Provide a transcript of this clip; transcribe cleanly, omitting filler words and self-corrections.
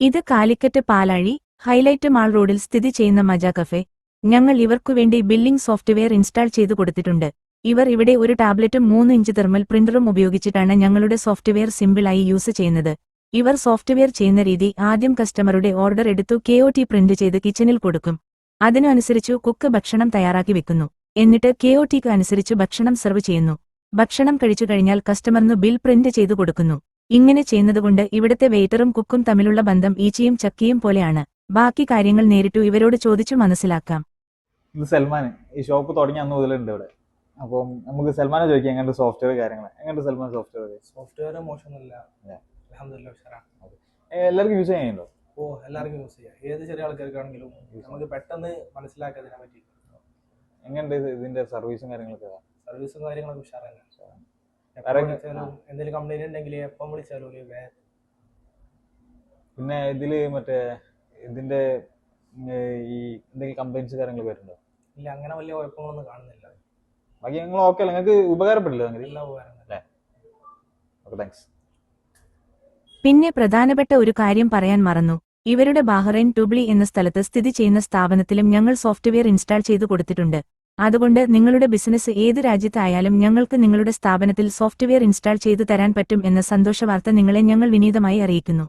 ഇത് കാലിക്കറ്റ് പാലാഴി highlight mall റോഡിൽ സ്ഥിതി ചെയ്യുന്ന മജ കഫേ. ഞങ്ങൾ ഇവർക്കുവേണ്ടി ബില്ലിംഗ് സോഫ്റ്റ്വെയർ ഇൻസ്റ്റാൾ ചെയ്തു കൊടുത്തിട്ടുണ്ട്. ഇവർ ഇവിടെ ഒരു ടാബ്ലറ്റും 3 ഇഞ്ച് തെർമൽ പ്രിന്ററും ഉപയോഗിച്ചിട്ടാണ് ഞങ്ങളുടെ സോഫ്റ്റ്വെയർ സിമ്പിളായി യൂസ് ചെയ്യുന്നത്. ഇവർ സോഫ്റ്റ്വെയർ ചെയ്യുന്ന രീതി ആദ്യം കസ്റ്റമറുടെ ഓർഡർ എടുത്തു KOT പ്രിന്റ് ചെയ്ത് കിച്ചണിൽ കൊടുക്കും. അതിനനുസരിച്ചു കുക്ക് ഭക്ഷണം തയ്യാറാക്കി വെക്കുന്നു. എന്നിട്ട് KOTക്ക് അനുസരിച്ചു ഭക്ഷണം സെർവ് ചെയ്യുന്നു. ഭക്ഷണം കഴിച്ചു കഴിഞ്ഞാൽ കസ്റ്റമറിന് ബിൽ പ്രിന്റ് ചെയ്തു കൊടുക്കുന്നു. ഇങ്ങനെ ചെയ്യുന്നതുകൊണ്ട് ഇവിടത്തെ വെയിറ്ററും കുക്കും തമ്മിലുള്ള ബന്ധം ഈച്ചയും ചക്കിയും പോലെയാണ്. ബാക്കി കാര്യങ്ങൾ നേരിട്ടു ഇവരോട് ചോദിച്ചു മനസ്സിലാക്കാം. ഇത് സൽമാൻ ഈ ഷോപ്പ് തുടങ്ങി അന്ന് മുതലുണ്ട് ഇവിടെ. അപ്പം നമുക്ക് സൽമാനെ ചോദിക്കാം എങ്ങനെയുണ്ട് സോഫ്റ്റ്വെയർ കാര്യങ്ങൾ. എങ്ങനെയുണ്ട് സൽമാൻ സോഫ്റ്റ്വെയർ മോശമൊന്നുമില്ല, അൽഹംദുലില്ലാഹ് ഉഷാറാണ്. എല്ലാവർക്കും യൂസ് ചെയ്യാനുണ്ടോ? എല്ലാവർക്കും യൂസ് ചെയ്യാം. ഏത് ചെറിയ ആൾക്കാർക്കാണെങ്കിലും നമുക്ക് പെട്ടെന്ന് മനസ്സിലാക്കാൻ ഇതിനെ പറ്റി. എങ്ങനെയുണ്ട് ഇതിന്റെ സർവീസും കാര്യങ്ങളൊക്കെ? സർവീസും കാര്യങ്ങളൊക്കെ ഉഷാറാണ്. എന്തെങ്കിലും കംപ്ലൈന്റ് ഉണ്ടെങ്കിൽ എപ്പം വിളിച്ചാലും. പിന്നെ ഇതില് മറ്റേ ഇതിന്റെ ഈ എന്തെങ്കിലും കംപ്ലൈന്റ്സ് കാര്യങ്ങൾ വരുന്നുണ്ടോ? ഇല്ല, അങ്ങനെ വലിയ കുഴപ്പങ്ങളൊന്നും കാണുന്നില്ല. ബാക്കി നിങ്ങൾ ഓക്കെ അല്ലേ? നിങ്ങൾക്ക് ഉപകാരപ്പെടില്ല? എല്ലാ ഉപകാരം. താങ്ക്സ്. പിന്നെ പ്രധാനപ്പെട്ട ഒരു കാര്യം പറയാൻ മറന്നു. ഇവരുടെ ബഹ്റൈൻ ടുബ്ലി എന്ന സ്ഥലത്ത് സ്ഥിതി ചെയ്യുന്ന സ്ഥാപനത്തിലും ഞങ്ങൾ സോഫ്റ്റ്വെയർ ഇൻസ്റ്റാൾ ചെയ്തു കൊടുത്തിട്ടുണ്ട്. അതുകൊണ്ട് നിങ്ങളുടെ ബിസിനസ് ഏത് രാജ്യത്തായാലും ഞങ്ങൾക്ക് നിങ്ങളുടെ സ്ഥാപനത്തിൽ സോഫ്റ്റ്വെയർ ഇൻസ്റ്റാൾ ചെയ്തു തരാൻ പറ്റും എന്ന സന്തോഷവാർത്ത നിങ്ങളെ ഞങ്ങൾ വിനീതമായി അറിയിക്കുന്നു.